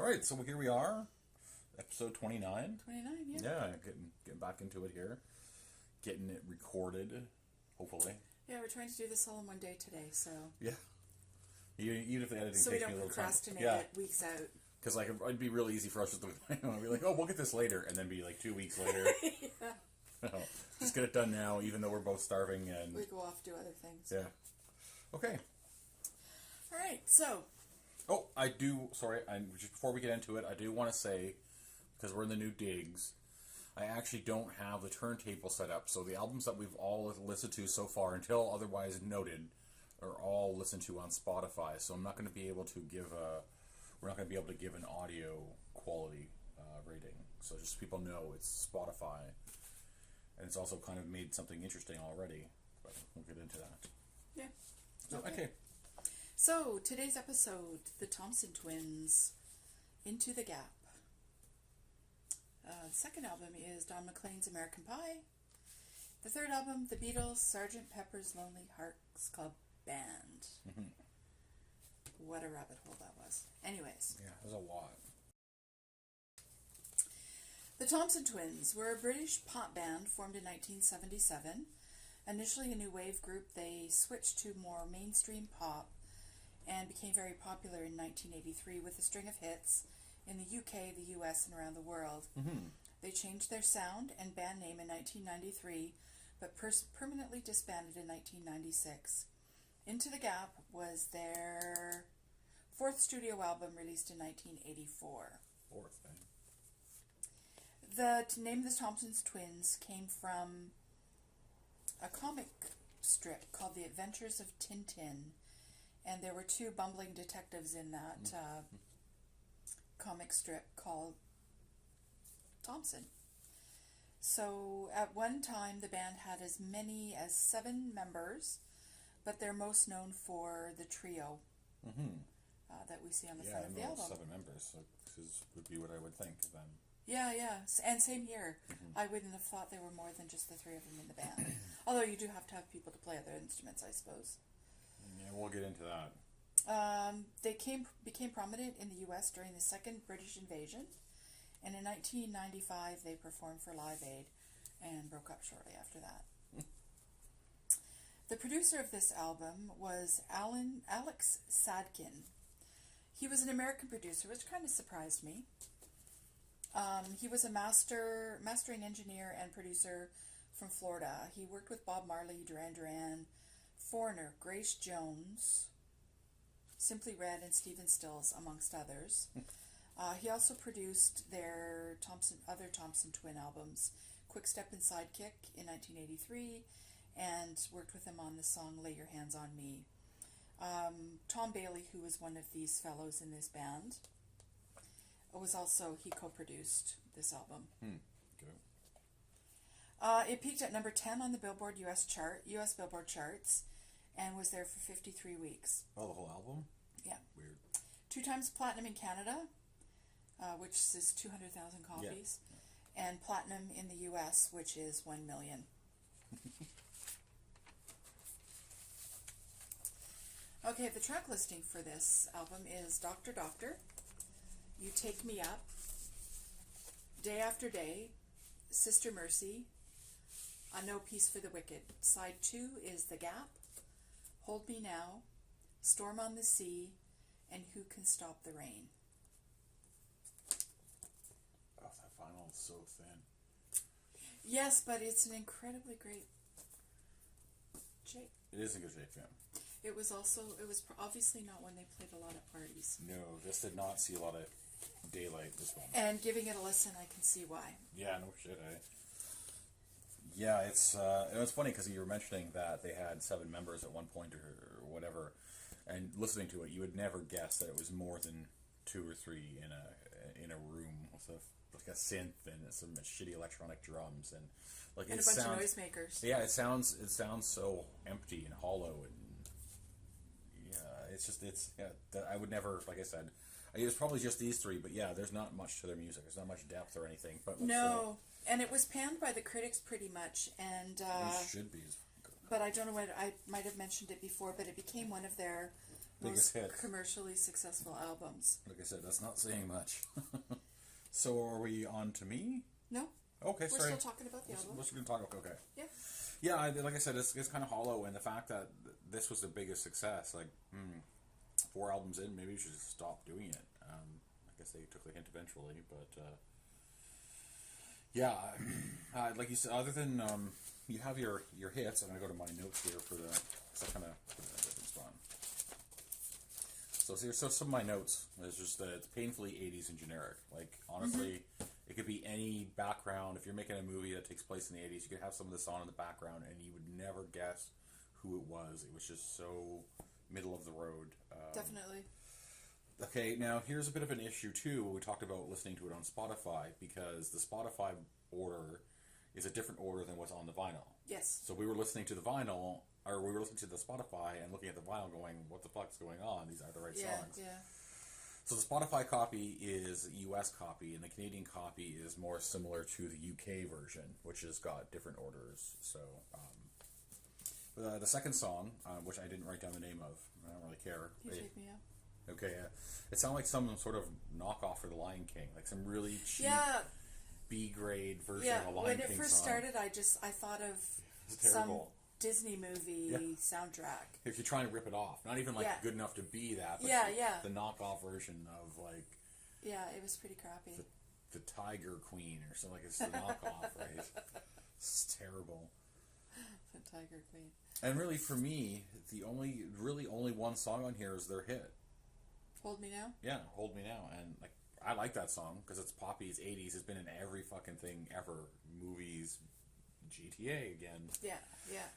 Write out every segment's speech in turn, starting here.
All right, so here we are, episode 29. 29, yeah. Yeah, getting back into it here, getting it recorded, hopefully. Yeah, we're trying to do this all in one day today, so... Yeah. Even if the editing so takes we me a don't little time. procrastinate Yeah. it weeks out. Because like, it'd be really easy for us just to be like, oh, we'll get this later, and then be like 2 weeks later. Yeah. Just get it done now, even though we're both starving. And We go off, do other things. yeah. Okay. All right, so... Oh, just before we get into it, I do want to say, because we're in the new digs, I actually don't have the turntable set up, so the albums that we've all listened to so far, until otherwise noted, are all listened to on Spotify, so I'm not going to be able to give we're not going to be able to give an audio quality rating, so just so people know it's Spotify, and it's also kind of made something interesting already, but we'll get into that. Yeah. So, okay. So, today's episode, the Thompson Twins, Into the Gap. The second album is Don McLean's American Pie. The third album, the Beatles, Sgt. Pepper's Lonely Hearts Club Band. Mm-hmm. What a rabbit hole that was. Anyways. Yeah, there's a lot. The Thompson Twins were a British pop band formed in 1977. Initially a new wave group, they switched to more mainstream pop and became very popular in 1983 with a string of hits in the UK, the US, and around the world. Mm-hmm. They changed their sound and band name in 1993, but permanently disbanded in 1996. Into the Gap was their fourth studio album released in 1984. Fourth, eh? The name of the Thompson Twins came from a comic strip called The Adventures of Tintin, and there were two bumbling detectives in that comic strip called Thompson. So at one time the band had as many as 7 members, but they're most known for the trio that we see on the front of the album. 7 members, so this would be what I would think of them. Yeah, and same here. I wouldn't have thought there were more than just the 3 of them in the band. Although you do have to have people to play other instruments, I suppose. Yeah, we'll get into that. They became prominent in the U.S. during the second British invasion, and in 1995 they performed for Live Aid and broke up shortly after that. The producer of this album was Alex Sadkin. He was an American producer, which kind of surprised me. He was a mastering engineer and producer from Florida. He worked with Bob Marley, Duran Duran, Foreigner, Grace Jones, Simply Red, and Stephen Stills, amongst others. He also produced their other Thompson twin albums, Quick Step and Sidekick in 1983, and worked with them on the song Lay Your Hands on Me. Tom Bailey, who was one of these fellows in this band, he co-produced this album. Good. It peaked at number 10 on the Billboard US Billboard charts, and was there for 53 weeks. Oh, the whole album? Yeah. Weird. 2 times platinum in Canada, which is 200,000 copies, and platinum in the US, which is 1 million. Okay, the track listing for this album is Doctor Doctor, You Take Me Up, Day After Day, Sister Mercy, A No Peace for the Wicked. Side 2 is The Gap, Hold Me Now, Storm on the Sea, and Who Can Stop the Rain. Oh, that vinyl is so thin. Yes, but it's an incredibly great shape. It is a good shape, yeah. It was obviously not one they played a lot at parties. No, this did not see a lot of daylight, this one. And giving it a listen, I can see why. Yeah, no shit, eh? Yeah, it was funny because you were mentioning that they had 7 members at one point or whatever, and listening to it, you would never guess that it was more than 2 or 3 in a room with like a synth and some shitty electronic drums and like and a bunch of noisemakers. Yeah, it sounds so empty and hollow and I would never, like I said, it was probably just these 3, but yeah, there's not much to their music. There's not much depth or anything. But no, and it was panned by the critics pretty much, and it should be. But I don't know what I might have mentioned it before, but it became one of their biggest hit. commercially successful albums. Like I said, that's not saying much. So are we on to me? No. Okay, We're sorry. still talking about the album. We're still going to talk about, okay. Yeah. Yeah, like I said, it's kind of hollow, and the fact that this was the biggest success, like, 4 albums in, maybe you should just stop doing it. I guess they took the hint eventually, but, yeah, like you said, other than, you have your hits, I'm going to go to my notes here for the, because I kind of put it in a different spot. So some of my notes is just that it's painfully 80s and generic. Like, honestly, it could be any background. If you're making a movie that takes place in the 80s, you could have some of this on in the background, and you would never guess who it was. It was just so middle of the road. Definitely. Okay, now here's a bit of an issue, too. We talked about listening to it on Spotify, because the Spotify order is a different order than what's on the vinyl. Yes. So we were listening to the vinyl, or we were listening to the Spotify and looking at the vinyl going, what the fuck's going on? These aren't the right songs. Yeah. So the Spotify copy is a US copy, and the Canadian copy is more similar to the UK version, which has got different orders. So the second song, which I didn't write down the name of, I don't really care. You take me out. Okay, it sounded like some sort of knockoff for The Lion King, like some really cheap B-grade version of a Lion King song. When it first started, I thought of some Disney movie soundtrack. If you're trying to rip it off, not even like good enough to be that, but the knockoff version of like it was pretty crappy. The Tiger Queen or something, like it's the knockoff, right? It's terrible. The Tiger Queen. And really, for me, the only one song on here is their hit. Hold Me Now? Yeah, Hold Me Now. And like, I like that song because it's poppy, it's 80s, it's been in every fucking thing ever. Movies, GTA again. Yeah.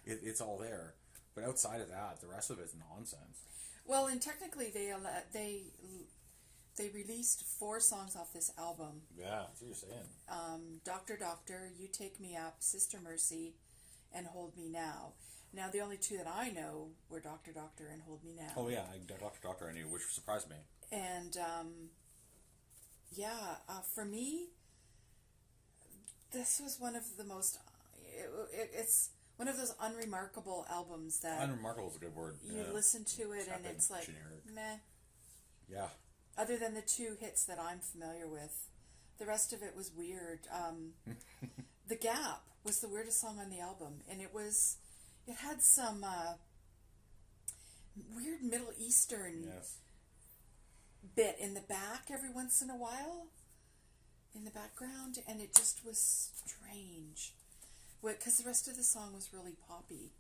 It's all there. But outside of that, the rest of it's nonsense. Well, and technically they released 4 songs off this album. Yeah, that's what you're saying. Doctor Doctor, You Take Me Up, Sister Mercy, and Hold Me Now. Now, the only 2 that I know were Doctor Doctor and Hold Me Now. Oh, yeah, Doctor Doctor I knew, which surprised me. And, for me, this was one of the most... It's one of those unremarkable albums that... Unremarkable is a good word. You listen to it and it's like, generic. meh. Yeah. Other than the 2 hits that I'm familiar with. The rest of it was weird. The Gap was the weirdest song on the album. And it had some weird Middle Eastern bit in the back every once in a while. In the background. And it just was strange. Because the rest of the song was really poppy.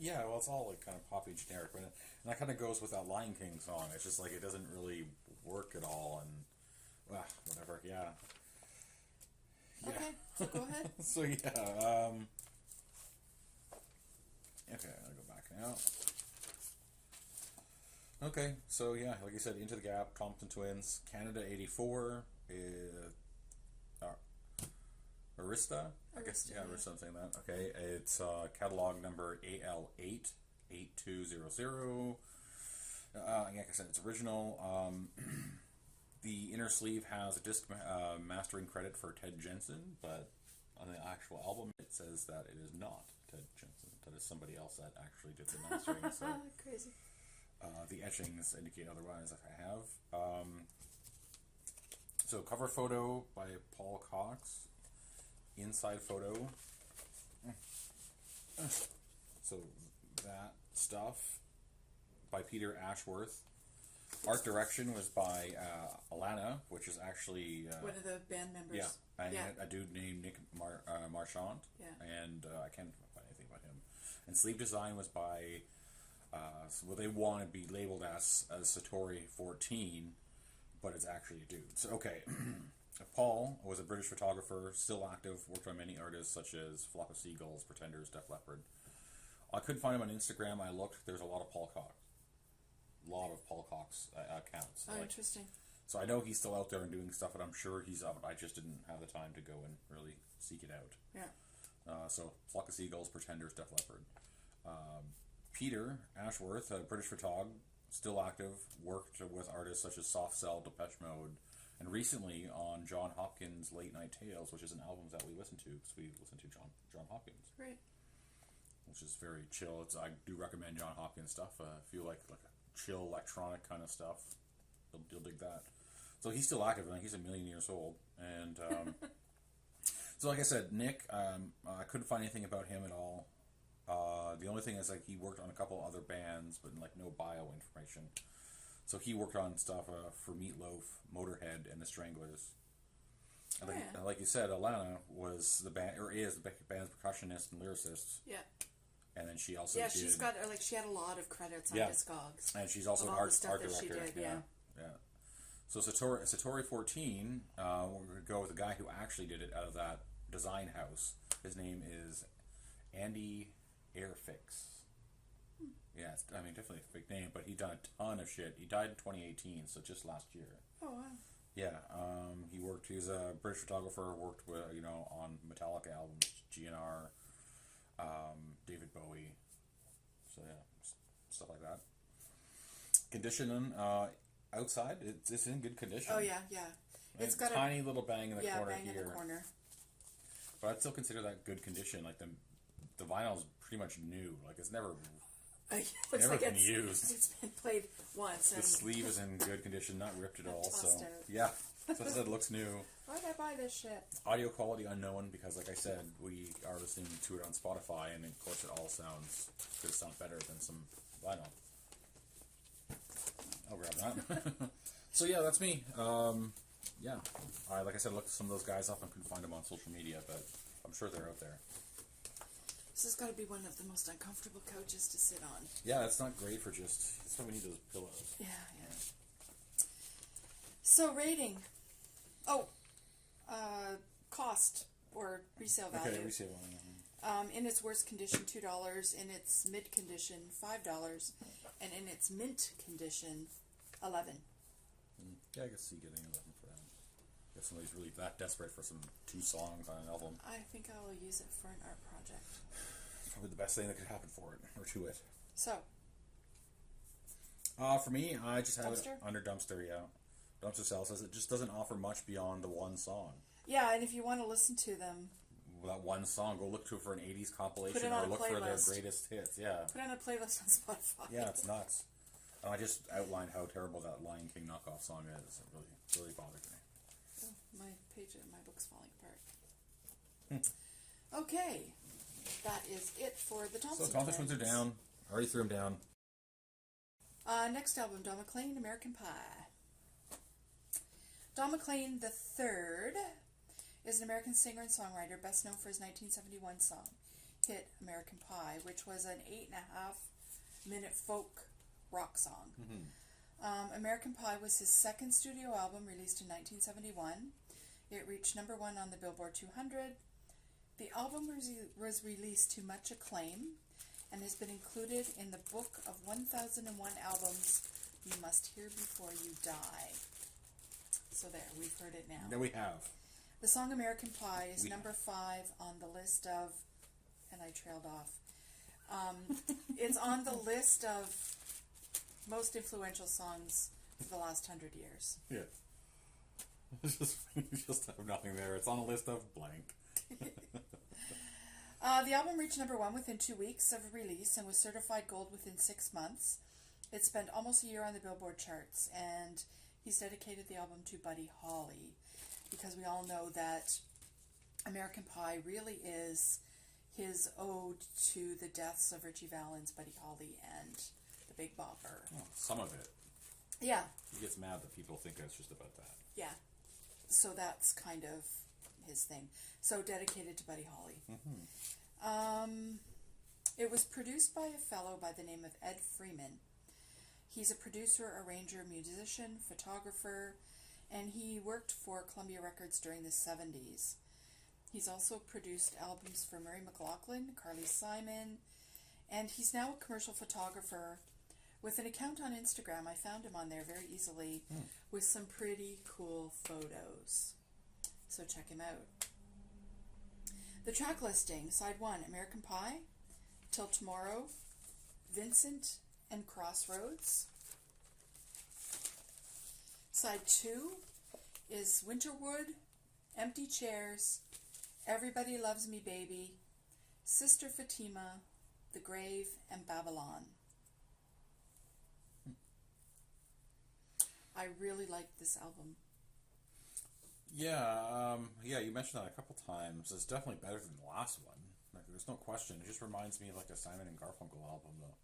Yeah, well, it's all like kind of poppy generic, and that kind of goes with that Lion King song. It's just like it doesn't really work at all, and whatever. Yeah. Okay, so go ahead. So yeah. Okay, I'll go back now. Okay, so yeah, like I said, Into the Gap, Thompson Twins, Canada '84, Arista? I guess, Arista, I'm saying that. Okay, it's catalog number AL88200. Like I said, it's original. The inner sleeve has a disc mastering credit for Ted Jensen, but on the actual album it says that it is not Ted Jensen. That is somebody else that actually did the mastering. So, crazy. The etchings indicate otherwise if I have. So cover photo by Paul Cox. Inside photo. So that stuff by Peter Ashworth. Art direction was by Alana, which is actually one of the band members. Yeah, and a dude named Nick Marchand. Yeah, and I can't find anything about him. And sleeve design was by they want to be labeled as Satori 14, but it's actually a dude. So okay. Paul was a British photographer, still active, worked on many artists such as Flock of Seagulls, Pretenders, Def Leppard. I couldn't find him on Instagram. I looked. There's a lot of Paul Cox. Accounts. Oh, interesting. So I know he's still out there and doing stuff, and I'm sure he's up. I just didn't have the time to go and really seek it out. Yeah. So Flock of Seagulls, Pretenders, Def Leppard. Peter Ashworth, a British photographer, still active, worked with artists such as Soft Cell, Depeche Mode, and recently on John Hopkins' Late Night Tales, which is an album that we listen to, because we listen to John Hopkins. Right. Which is very chill. I do recommend John Hopkins stuff. If you like a chill electronic kind of stuff. You'll dig that. So he's still active. I think he's 1,000,000 years old. And so, like I said, Nick, I couldn't find anything about him at all. The only thing is, like, he worked on a couple other bands, but like no bio information. So he worked on stuff for Meatloaf, Motorhead, and the Stranglers. And like you said, Alana was the band, or is the band's percussionist and lyricist. Yeah. And then she also did, she's got, like, she had a lot of credits on Discogs. And she's also an art director. She did, yeah. So Satori 14, we're going to go with the guy who actually did it out of that design house. His name is Andy Airfix. Yeah, I mean, definitely a big name, but he done a ton of shit. He died in 2018, so just last year. Oh, wow. Yeah, he's a British photographer, worked with, on Metallica albums, GNR, David Bowie, so yeah, stuff like that. Condition, outside, it's in good condition. Oh, yeah. It's got a tiny little bang in the corner bang here. in the corner. But I'd still consider that good condition. Like, the vinyl's pretty much new. Like, it's never been used. It's been played once. The sleeve is in good condition, not ripped at all. So out. yeah, so I said it looks new. Why'd I buy this shit? Audio quality unknown, because like I said, we are listening to it on Spotify, and of course it all could sound better than some vinyl. I'll grab that. So yeah, that's me. Yeah, like I said, I looked some of those guys up and couldn't find them on social media, but I'm sure they're out there. This has got to be one of the most uncomfortable couches to sit on. Yeah, it's not great for that's why we need those pillows. Yeah. So, rating. Oh, cost or resale value. Okay, resale value. In its worst condition, $2. In its mid condition, $5. And in its mint condition, $11. Yeah, I can see getting 11 for that. If somebody's really that desperate for some 2 songs on an album. I think I will use it for an art project. Probably the best thing that could happen for it, or to it. So. For me, I just have Dumpster? it under Dumpster, yeah. Dumpster Cell says it just doesn't offer much beyond the one song. Yeah, and if you want to listen to them, that one song, go look for an 80s compilation, put it on or a look playlist. for their greatest hits. Yeah. Put on a playlist on Spotify. Yeah, it's nuts. And I just outlined how terrible that Lion King knockoff song is. It really bothered me. Oh, my book's falling apart. Okay, that is it for the Thompson. So Thompson twins are down. I already threw them down. Next album, Don McLean, American Pie. Don McLean III is an American singer and songwriter, best known for his 1971 song hit American Pie, which was an 8.5-minute folk rock song. Mm-hmm. American Pie was his second studio album, released in 1971. It reached number 1 on the Billboard 200. The album was released to much acclaim and has been included in the Book of 1001 Albums You Must Hear Before You Die. So there, we've heard it now. Yeah, we have. The song American Pie is number 5 on the list of, and I trailed off. It's on the list of most influential songs for the last 100 years. Yeah. Just have nothing there. It's on a list of blank. The album reached number 1 within 2 weeks of release and was certified gold within 6 months. It spent almost a year on the Billboard charts, and he's dedicated the album to Buddy Holly, because we all know that American Pie really is his ode to the deaths of Richie Valens, Buddy Holly, and the Big Bopper. Oh, some of it. Yeah. He gets mad that people think it's just about that. Yeah. So that's kind of his thing. So dedicated to Buddy Holly. Mm-hmm. It was produced by a fellow by the name of Ed Freeman. He's a producer, arranger, musician, photographer, and he worked for Columbia Records during the 70s. He's also produced albums for Murray McLaughlin, Carly Simon, and he's now a commercial photographer with an account on Instagram. I found him on there very easily with some pretty cool photos. So check him out. The track listing: Side 1, American Pie, Till Tomorrow, Vincent and Crossroads. Side 2 is Winterwood, Empty Chairs, Everybody Loves Me Baby, Sister Fatima, The Grave, and Babylon. I really liked this album. Yeah, you mentioned that a couple times. It's definitely better than the last one. Like, there's no question. It just reminds me of like a Simon and Garfunkel album, though.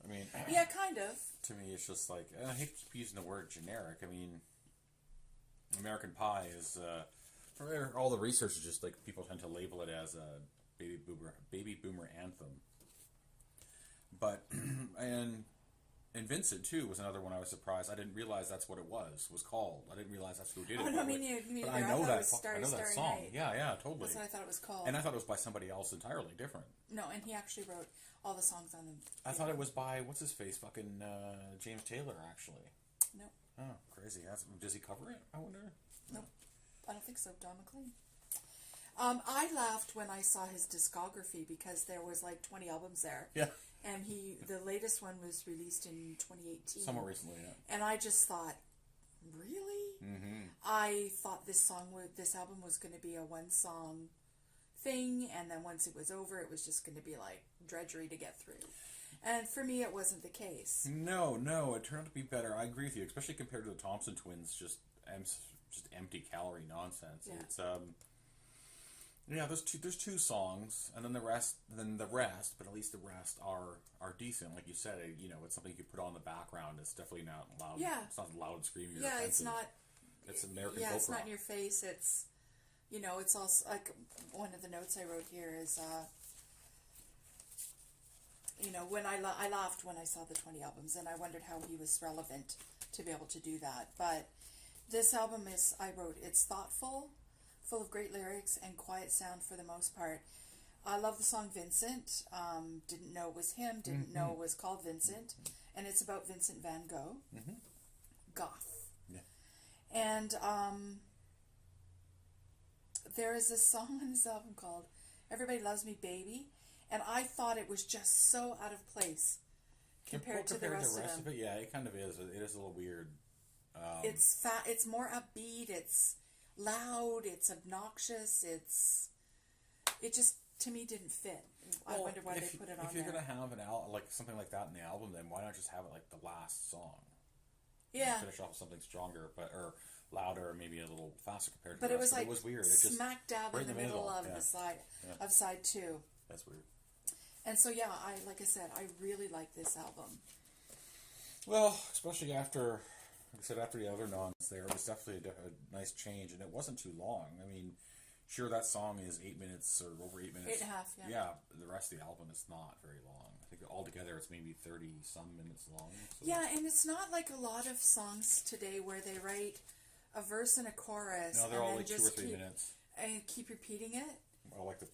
I mean, yeah, kind of. To me, it's just like, I hate to keep using the word generic. I mean, American Pie is, for all the research is just like people tend to label it as a baby boomer anthem. But and Vincent too was another one I was surprised. I didn't realize that's what it was called. I didn't realize that's who did it. Oh no, me neither. But I know that. Starry, I know that Starry song. Night. Yeah, totally. That's what I thought it was called. And I thought it was by somebody else entirely different. No, and he actually wrote all the songs on them. I thought it was by what's his face, fucking James Taylor, actually. No. Oh, crazy. Does he cover it? I wonder. Nope. I don't think so. Don McLean. I laughed when I saw his discography because there was like 20 albums there. Yeah. And the latest one was released in 2018. Somewhat recently, yeah. And I just thought, really? Mm-hmm. I thought this album was going to be a one-song thing, and then once it was over, it was just going to be like drudgery to get through. And for me, it wasn't the case. No, it turned out to be better. I agree with you, especially compared to the Thompson twins, just empty calorie nonsense. Yeah. It's there's two songs, and then the rest, but at least the rest are decent. Like you said, it's something you could put on in the background. It's definitely not loud. Yeah. It's not loud screaming. Yeah, it's not. It's American folk folk it's rock. not in your face. It's, it's also like one of the notes I wrote here is, when I laughed when I saw the 20 albums, and I wondered how he was relevant to be able to do that. But this album it's thoughtful, full of great lyrics and quiet sound for the most part. I love the song Vincent. Didn't know it was him. Didn't know it was called Vincent. And it's about Vincent van Gogh. Mm-hmm. Goth. Yeah. And there is this song on this album called Everybody Loves Me Baby. And I thought it was just so out of place compared to the rest of them. it. Yeah, it kind of is. It is a little weird. It's more upbeat. It's loud. It's obnoxious. It just, to me, didn't fit. I wonder why they put it on there. If you're gonna have something like that in the album, then why not just have it like the last song? Yeah. Finish off with something stronger, or louder, or maybe a little faster compared to but the rest. But it was weird. Smack dab in the middle of the side of side 2. That's weird. And so like I said, I really like this album. Well, especially after the other nons, there was definitely a nice change, and it wasn't too long. I mean, sure, that song is 8 minutes or over 8 minutes. 8.5, yeah. Yeah, the rest of the album is not very long. I think altogether it's maybe 30-some minutes long. So. Yeah, and it's not like a lot of songs today where they write a verse and a chorus. No, they're all like 2 or 3 minutes. And keep repeating it. Well, like the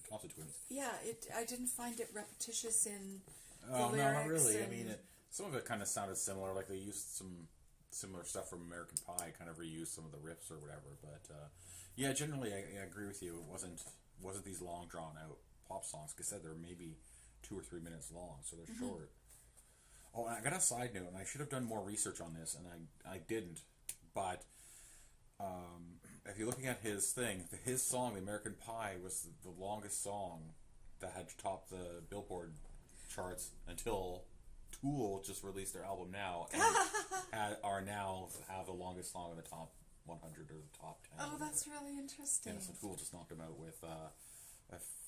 Thompson twins. Yeah, I didn't find it repetitious in the lyrics. No, not really. And... I mean, some of it kind of sounded similar. Like they used some similar stuff from American Pie, kind of reused some of the riffs or whatever. But yeah, generally I agree with you. It wasn't these long drawn out pop songs. Like I said, they're maybe 2 or 3 minutes long, so they're short. Oh, and I got a side note, and I should have done more research on this, and I didn't. But if you're looking at his song, The American Pie, was the longest song that had topped the Billboard charts until Tool just released their album now and are now have the longest song in the top 100 or the top 10. Oh, that's really interesting. Yeah, so Tool just knocked them out with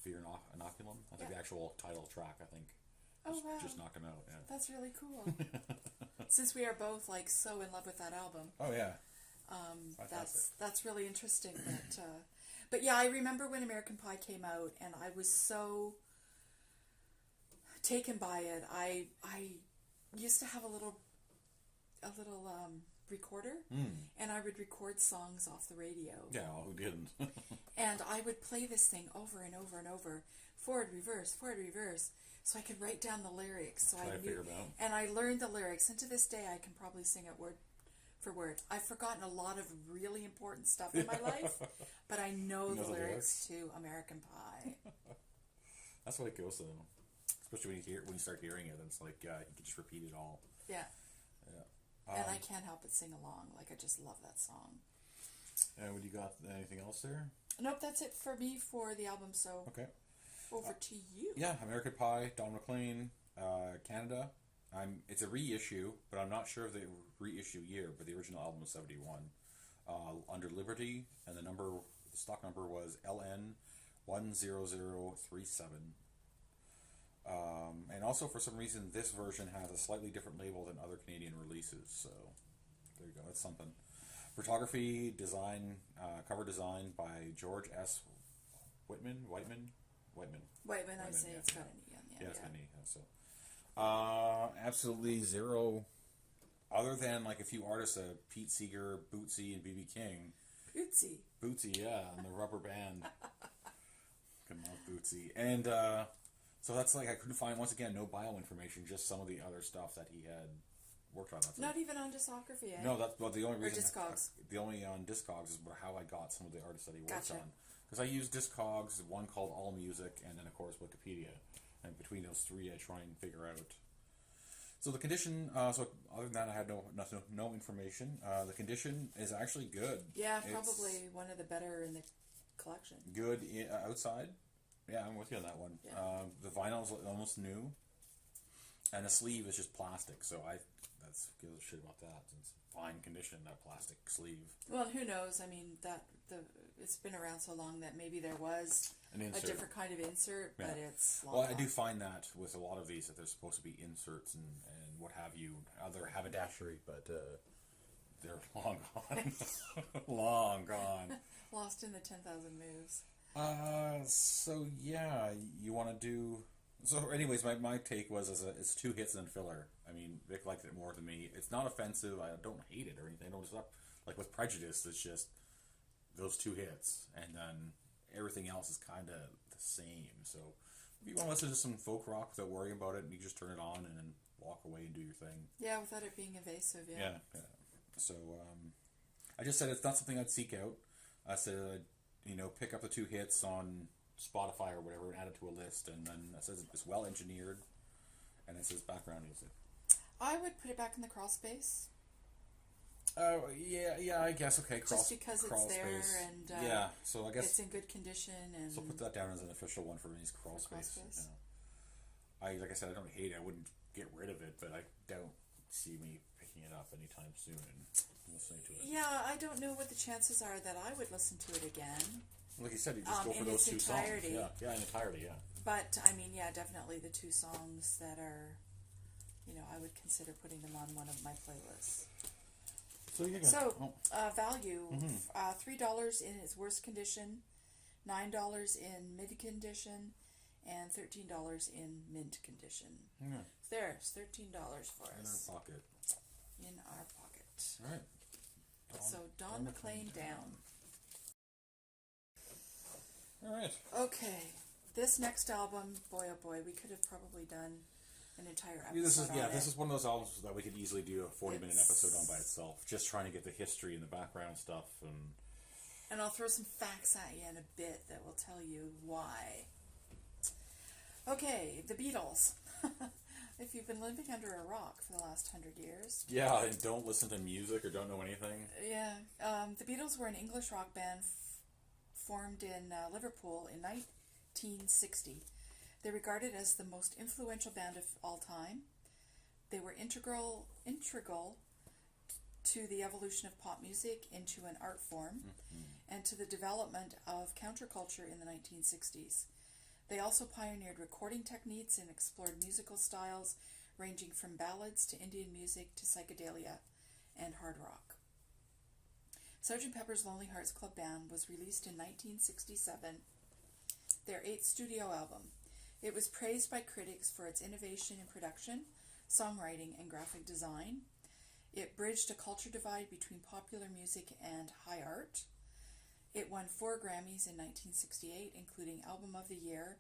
Fear Inoculum. I think the actual title track, just knocked them out. Yeah. That's really cool. Since we are both like so in love with that album. Oh yeah. That's really interesting. But yeah, I remember when American Pie came out, and I was so taken by it. I used to have a little recorder, and I would record songs off the radio. Yeah, well, who didn't? And I would play this thing over and over and over, forward, reverse, so I could write down the lyrics. So I knew, and I learned the lyrics. And to this day, I can probably sing it word for word. I've forgotten a lot of really important stuff in my life, but I know the lyrics to American Pie. That's what it goes though. Especially when you start hearing it, it's like you can just repeat it all. Yeah. And I can't help but sing along. Like, I just love that song. And would you got anything else there? Nope, that's it for me for the album. So okay, over to you. Yeah, American Pie, Don McLean, Canada. It's a reissue, but I'm not sure of the reissue year. But the original album was 71, under Liberty, and the stock number was LN 10037. And also, for some reason, this version has a slightly different label than other Canadian releases. So there you go. That's something. Photography, design, cover design by George S. Whitman. I say yeah. it's got an E on the end. Yeah, it's got an E. So, absolutely zero. Other than like a few artists, Pete Seeger, Bootsy, and BB King. Bootsy, yeah, and the rubber band. Can love Bootsy, and so that's like I couldn't find once again no bio information, just some of the other stuff that he had worked on. Not even on discography, eh? No, that's well, the only reason. Or Discogs. The only on Discogs is how I got some of the artists that he worked Gotcha. on. Because I use Discogs, one called All Music, and then of course Wikipedia. And between those three, I try and figure out. So the condition. So other than that, I had no information. The condition is actually good. Yeah, probably one of the better in the collection. Good outside. Yeah, I'm with you on that one. Yeah. The vinyl is almost new, and the sleeve is just plastic. So that's gives a shit about that. It's fine condition, that plastic sleeve. Well, who knows? I mean, it's been around so long that maybe there was a different kind of insert, but it's long well, I gone. do find that with a lot of these that there's supposed to be inserts and what have you, other haberdashery, but they're long gone. Long gone. Lost in the 10,000 moves. So yeah, you want to do. So, anyways, my take was it's two hits and filler. I mean, Vic liked it more than me. It's not offensive. I don't hate it or anything. It's not like with Prejudice. It's just those two hits, and then everything else is kind of the same. So, if you want to listen to some folk rock without worrying about it, you just turn it on and then walk away and do your thing. Yeah, without it being evasive. Yeah. Yeah. So, I just said it's not something I'd seek out. I said, pick up the two hits on Spotify or whatever and add it to a list, and then it says it's well engineered, and it says background music. I would put it back in the crawl space. Oh yeah, I guess okay. Just because it's there space. and yeah, so I guess it's in good condition, and so put that down as an official one for me. Is crawl space. Like I said, I don't hate it. I wouldn't get rid of it, but I don't see me picking it up anytime soon and listening to it. Yeah, I don't know what the chances are that I would listen to it again. Like you said, you just go for those two entirety. songs. Yeah, in entirety, yeah. But, I mean, yeah, definitely the two songs that are, I would consider putting them on one of my playlists. So, value, $3 in its worst condition, $9 in mid condition, and $13 in mint condition. Yeah. There's $13 for us. In our pocket. In our pocket. All right. So, Don McLean down. All right. Okay, this next album, boy oh boy, we could have probably done an entire episode. This is one of those albums that we could easily do a 40-minute episode on by itself, just trying to get the history and the background stuff, and I'll throw some facts at you in a bit that will tell you why. Okay, the Beatles. If you've been living under a rock for the last 100 years. Yeah, and don't listen to music or don't know anything. Yeah, the Beatles were an English rock band formed in Liverpool in 1960. They're regarded as the most influential band of all time. They were integral to the evolution of pop music into an art form and to the development of counterculture in the 1960s. They also pioneered recording techniques and explored musical styles ranging from ballads to Indian music to psychedelia and hard rock. Sgt. Pepper's Lonely Hearts Club Band was released in 1967, their 8th studio album. It was praised by critics for its innovation in production, songwriting, and graphic design. It bridged a culture divide between popular music and high art. It won 4 Grammys in 1968, including Album of the Year,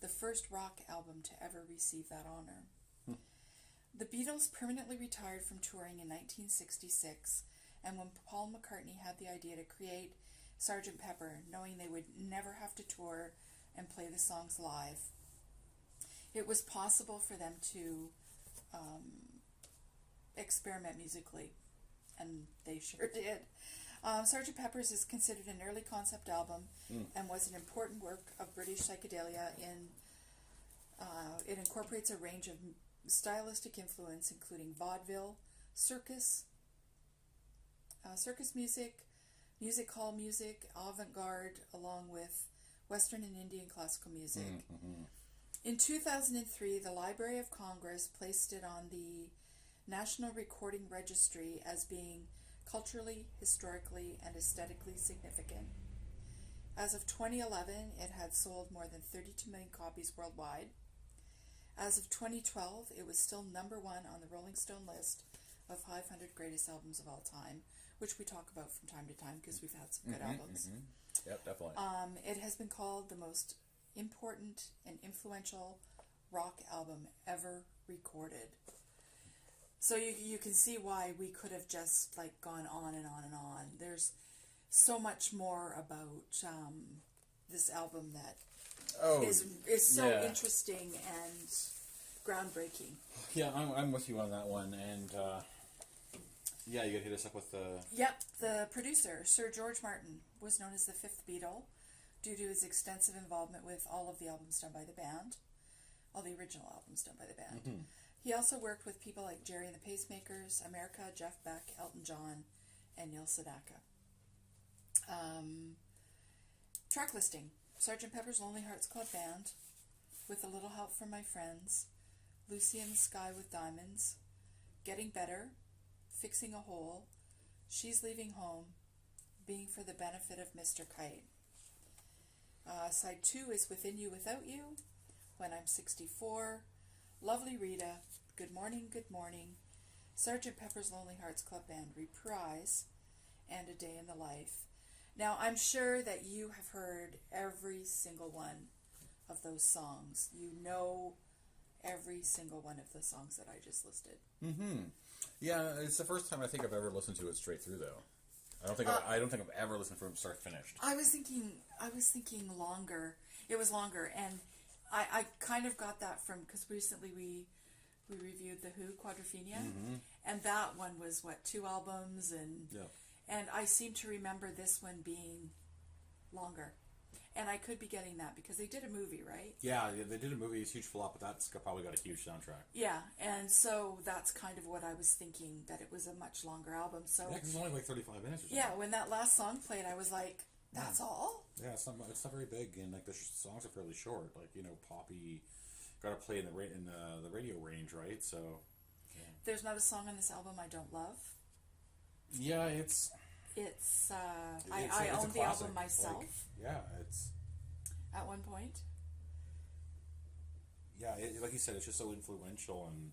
the first rock album to ever receive that honor. The Beatles permanently retired from touring in 1966, and when Paul McCartney had the idea to create Sgt. Pepper, knowing they would never have to tour and play the songs live, it was possible for them to experiment musically, and they sure did. Sgt. Pepper's is considered an early concept album and was an important work of British psychedelia. It incorporates a range of stylistic influence including vaudeville, circus, circus music, music hall music, avant-garde, along with Western and Indian classical music. Mm-hmm. In 2003, the Library of Congress placed it on the National Recording Registry as being culturally, historically, and aesthetically significant. As of 2011, it had sold more than 32 million copies worldwide. As of 2012, it was still number one on the Rolling Stone list of 500 greatest albums of all time, which we talk about from time to time because we've had some good albums. Mm-hmm. Yep, definitely. It has been called the most important and influential rock album ever recorded. So you can see why we could have just like gone on and on and on. There's so much more about this album that is so interesting and groundbreaking. Yeah, I'm with you on that one, and yeah, you gotta hit us up with the... Yep, the producer, Sir George Martin, was known as the fifth Beatle due to his extensive involvement with all of the albums done by the band, all the original albums done by the band. Mm-hmm. He also worked with people like Jerry and the Pacemakers, America, Jeff Beck, Elton John, and Neil Sedaka. Track listing: Sgt. Pepper's Lonely Hearts Club Band, With a Little Help from My Friends, Lucy in the Sky with Diamonds, Getting Better, Fixing a Hole, She's Leaving Home, Being for the Benefit of Mr. Kite. Side 2 is Within You Without You, When I'm 64, Lovely Rita, Good Morning, Good Morning, Sgt. Pepper's Lonely Hearts Club Band Reprise, and A Day in the Life. Now, I'm sure that you have heard every single one of those songs. You know every single one of the songs that I just listed. Mm-hmm. Yeah, it's the first time I think I've ever listened to it straight through, though. I don't think I've ever listened from start to finish. I was thinking longer. It was longer, and I kind of got that from, because recently we reviewed the Who Quadrophenia, and that one was 2 albums, and I seem to remember this one being longer. And I could be getting that because they did a movie, right? Yeah, they did a movie. It's a huge flop, but that's probably got a huge soundtrack. Yeah, and so that's kind of what I was thinking, that it was a much longer album. So yeah, because it's only like 35 minutes or something. Yeah, when that last song played, I was like, that's all? Yeah, it's not very big, and like the songs are fairly short. Like, poppy, got to play in the radio range, right? So yeah. There's not a song on this album I don't love. Yeah, it's I owned the album myself. It's at one point. Yeah, like you said, it's just so influential, and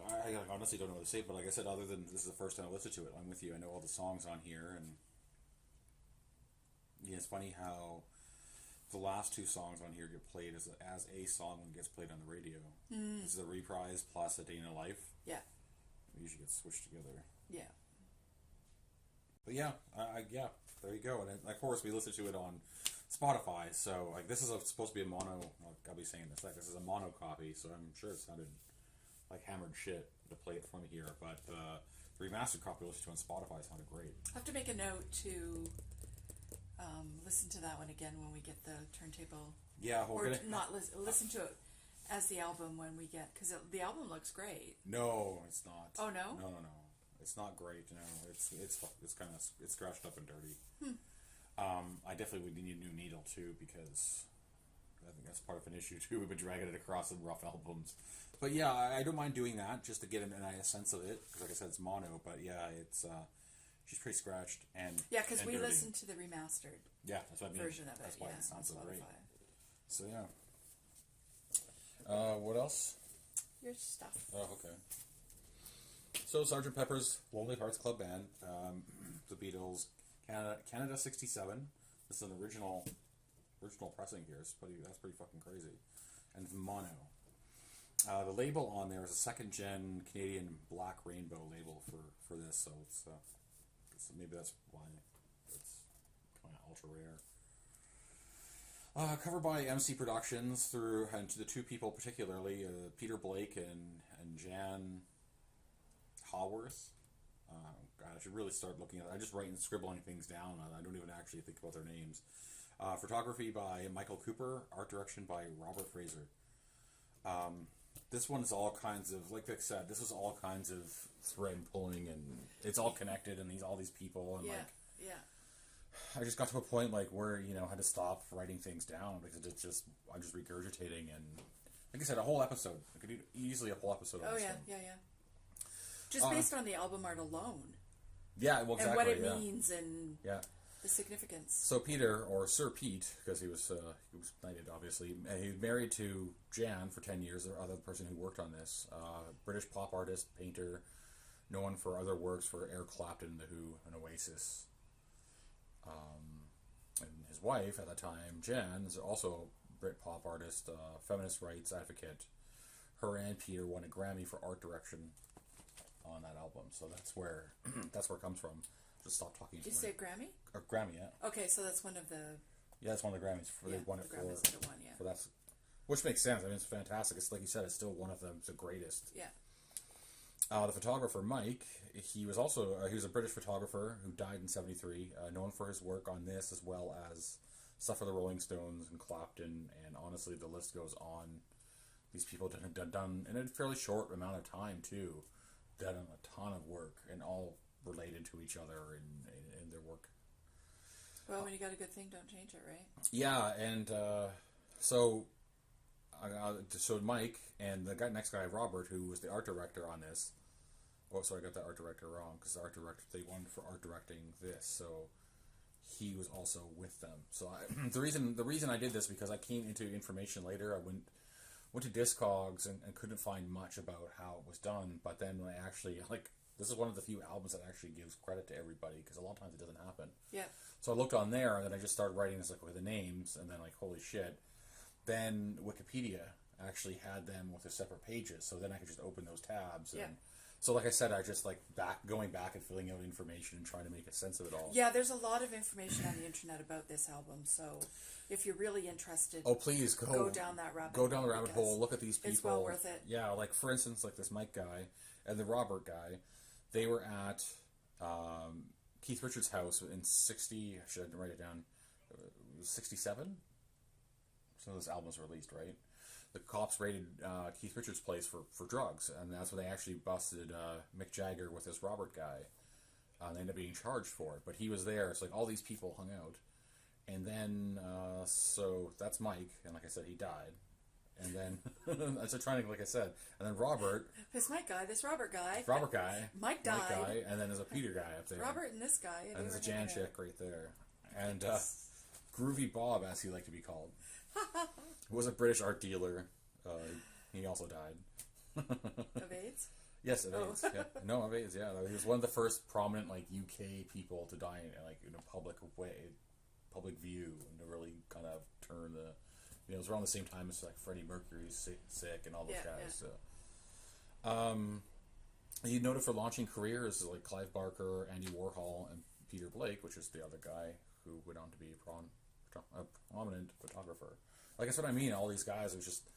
I honestly don't know what to say. But like I said, other than this is the first time I listened to it, I'm with you. I know all the songs on here, and yeah, it's funny how the last 2 songs on here get played as a song when it gets played on the radio. This is a reprise plus A Day in a Life. Yeah, they usually get switched together. Yeah. But yeah, yeah, there you go. And of course, we listen to it on Spotify. So like, this is supposed to be a mono. I'll be saying this. Like, this is a mono copy. So I'm sure it sounded like hammered shit to play it from here. But the remastered copy we listened to on Spotify sounded great. I have to make a note to listen to that one again when we get the turntable. Yeah, listen to it as the album when we get, because the album looks great. No, it's not. Oh no. No. It's not great, it's kind of scratched up and dirty. I definitely would need a new needle too, because I think that's part of an issue too. We've been dragging it across some rough albums, but yeah, I don't mind doing that just to get a sense of it, because like I said, it's mono. But yeah, it's she's pretty scratched and because we listened to the remastered that's what I mean. Version of it. That's why it sounds so great. So yeah. What else? Your stuff. Oh, okay. So, Sgt. Pepper's Lonely Hearts Club Band, the Beatles, Canada '67. This is an original pressing here. That's pretty fucking crazy, and it's mono. The label on there is a second-gen Canadian Black Rainbow label for this, so it's maybe that's why it's kind of ultra rare. Covered by MC Productions and to the 2 people particularly, Peter Blake and Jan Haworth. God, I should really start looking at it. I just write and scribbling things down. I don't even actually think about their names. Photography by Michael Cooper. Art direction by Robert Fraser. this one is all kinds of, like I said, this was all kinds of thread pulling, and it's all connected, and all these people, and I just got to a point like where I had to stop writing things down because I'm just regurgitating, and like I said, a whole episode. I could easily a whole episode. On this one. Just based on the album art alone. Yeah, well, exactly. And what it means, and the significance. So Peter, or Sir Pete, because he was knighted, obviously. He was married to Jan for 10 years, the other person who worked on this. British pop artist, painter, known for other works for Eric Clapton, The Who, and Oasis. And his wife at the time, Jan, is also a Brit pop artist, feminist rights advocate. Her and Peter won a Grammy for art direction on that album, so that's where it comes from. Just stop talking. Did you say Grammy? Or Grammy, yeah. Okay, so that's one of the. Yeah, that's one of the Grammys. They won it for that's, which makes sense. I mean, it's fantastic. It's like you said, it's still one of the greatest. Yeah. The photographer Mike, he was a British photographer who died in '73, known for his work on this as well as stuff for the Rolling Stones and Clapton, and honestly, the list goes on. These people done in a fairly short amount of time too, done a ton of work, and all related to each other in their work. Well, when you got a good thing, don't change it, right? Yeah, and so Mike and the next guy, Robert, who was the art director on this. Oh, sorry, I got the art director wrong, because the art director, they won for art directing this, so he was also with them. So the reason I did this, because I came into information later. I went to Discogs and couldn't find much about how it was done, but then when I actually, this is one of the few albums that actually gives credit to everybody, because a lot of times it doesn't happen. Yeah. So I looked on there, and then I just started writing this with the names, and then holy shit. Then Wikipedia actually had them with their separate pages, so then I could just open those tabs. And so like I said, I just going back and filling out information and trying to make a sense of it all. Yeah, there's a lot of information on the internet about this album, so if you're really interested, please go down that rabbit hole. Go down the rabbit hole, look at these people. It's well worth it. Yeah, for instance, this Mike guy and the Robert guy, they were at Keith Richards' house in 60, I should write it down, 67? So this album was released, right? The cops raided Keith Richards' place for drugs, and that's when they actually busted Mick Jagger with this Robert guy. They ended up being charged for it, but he was there. It's all these people hung out. And then, so that's Mike, and like I said, he died. And then, I trying to, like I said, and then Robert. This Mike guy, this Robert guy. Robert guy. Mike died. Mike guy, and then there's a Peter guy up there. Robert and this guy. And there's a Jan chick right there. And Groovy Bob, as he liked to be called, was a British art dealer. He also died. Of AIDS? Yes, of AIDS. Yeah. No, of AIDS, yeah. He was one of the first prominent, UK people to die in a public public view, and to really kind of turn the... it was around the same time as Freddie Mercury's sick and all those guys. Yeah. So, he noted for launching careers like Clive Barker, Andy Warhol, and Peter Blake, which is the other guy who went on to be a prominent photographer. That's what I mean. All these guys, it was just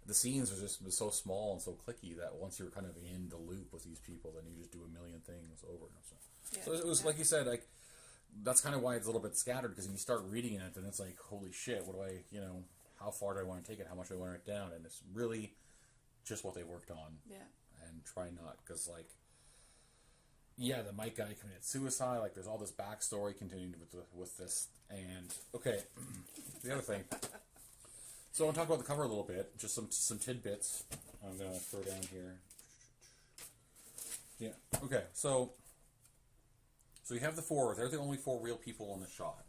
the scenes was so small and so clicky that once you're kind of in the loop with these people, then you just do a million things over. So it was like you said, that's kind of why it's a little bit scattered, because when you start reading it, then it's holy shit, what do I, how far do I want to take it? How much do I want to write down? And it's really just what they worked on. Yeah. And try not, because the Mike guy committed suicide. There's all this backstory continuing with this. And okay, the other thing. So I want to talk about the cover a little bit. Just some tidbits. I'm gonna throw down here. Yeah. Okay. So you have the four. They're the only four real people in the shot.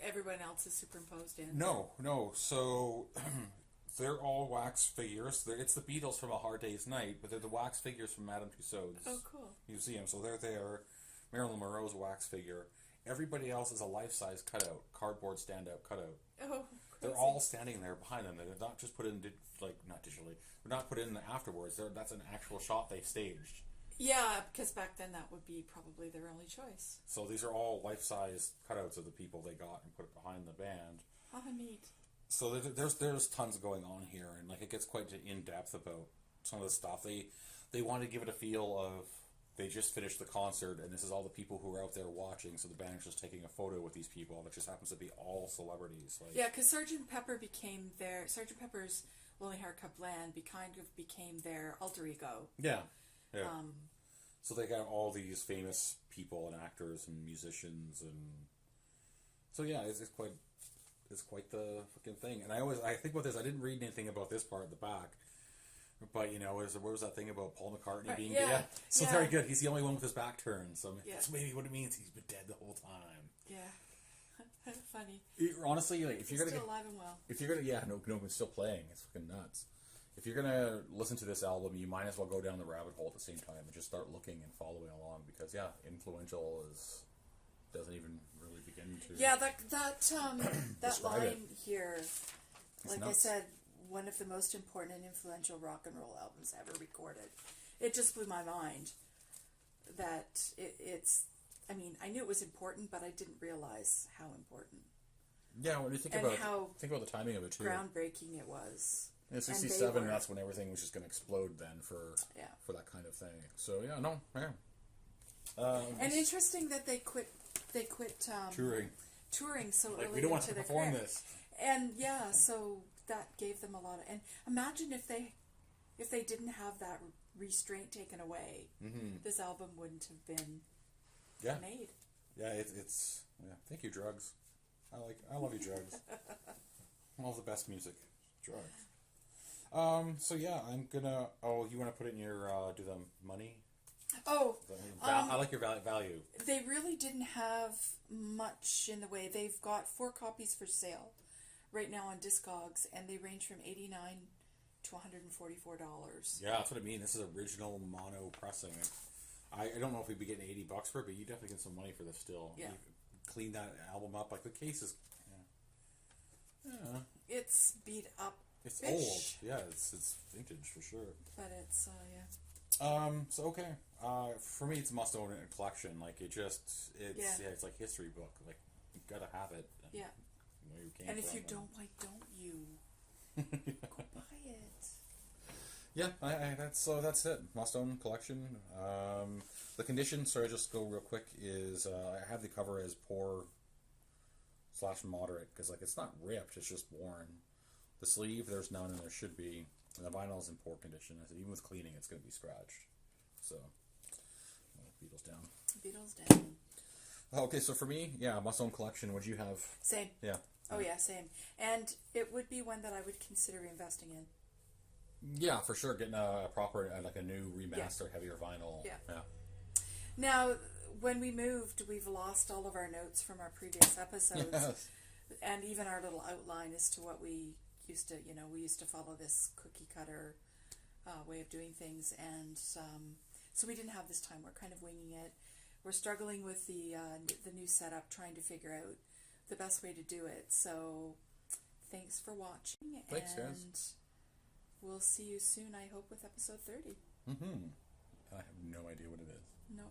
Everyone else is superimposed in. No. So they're all wax figures. It's the Beatles from A Hard Day's Night, but they're the wax figures from Madame Tussauds museum. So they're there. Marilyn Monroe's wax figure. Everybody else is a life-size cutout, cardboard stand-up cutout. Oh, they're all standing there behind them. They're not just put in, not digitally. They're not put in afterwards. That's an actual shot they staged. Yeah, because back then that would be probably their only choice. So these are all life-size cutouts of the people they got and put behind the band. How neat. So there's tons going on here, and it gets quite in depth about some of the stuff. They want to give it a feel of they just finished the concert, and this is all the people who are out there watching. So the band's just taking a photo with these people, that just happens to be all celebrities. Yeah, because Sgt. Pepper's Lonely Heart Club Band became their alter ego. Yeah. Yeah. So they got all these famous people and actors and musicians, and so yeah, it's quite the fucking thing. And I think about this. I didn't read anything about this part at the back, but what was that thing about Paul McCartney being dead? So very good. He's the only one with his back turned. So that's maybe what it means. He's been dead the whole time. Yeah, funny. Honestly, like if you're gonna still alive and well. If you're gonna no, it's still playing. It's fucking nuts. If you're gonna listen to this album, you might as well go down the rabbit hole at the same time and just start looking and following along, because influential doesn't even really begin to. Yeah, that line here, like I said, one of the most important and influential rock and roll albums ever recorded. It just blew my mind that it's. I mean, I knew it was important, but I didn't realize how important. Yeah, when you think about the timing of it too, groundbreaking it was. In '67, that's when everything was just going to explode. Then for that kind of thing. So and interesting that they quit touring so early. We don't want to perform career. this. And so that gave them a lot of. And imagine if they didn't have that restraint taken away, this album wouldn't have been made. Yeah, it's Thank you, drugs. I love you, drugs. All the best music, drugs. So yeah, I'm gonna. Oh, you want to put it in your do the money? Oh, I like your value. They really didn't have much in the way. They've got 4 copies for sale right now on Discogs, and they range from $89 to $144. Yeah, that's what I mean. This is original mono pressing. I don't know if we'd be getting $80 for it, but you definitely get some money for this still. Yeah. You clean that album up, like the case is. Yeah. It's beat up. It's old. Yeah, it's vintage for sure. But it's So okay. For me, it's a must-own collection. Like it's like history book. Like you gotta have it. Yeah. And if you don't, why don't you? Go buy it. Yeah, that's it. Must-own collection. The condition. Sorry, just go real quick. Is I have the cover as poor / moderate because like it's not ripped. It's just worn. The sleeve, there's none, and there should be. And the vinyl is in poor condition. Even with cleaning, it's going to be scratched. So, Beatles down. Beatles down. Okay, so for me, must-own collection. Would you have? Same. Yeah. Oh yeah, same. And it would be one that I would consider investing in. Yeah, for sure. Getting a proper, like a new remaster, heavier vinyl. Yeah. Yeah. Now, when we moved, we've lost all of our notes from our previous episodes. Yes. And even our little outline as to what we used to, we used to follow this cookie cutter way of doing things, and so we didn't have this time. We're kind of winging it. We're struggling with the new setup, trying to figure out the best way to do it. So, thanks for watching, Thanks, and guys. We'll see you soon. I hope with episode 30. I have no idea what it is. No.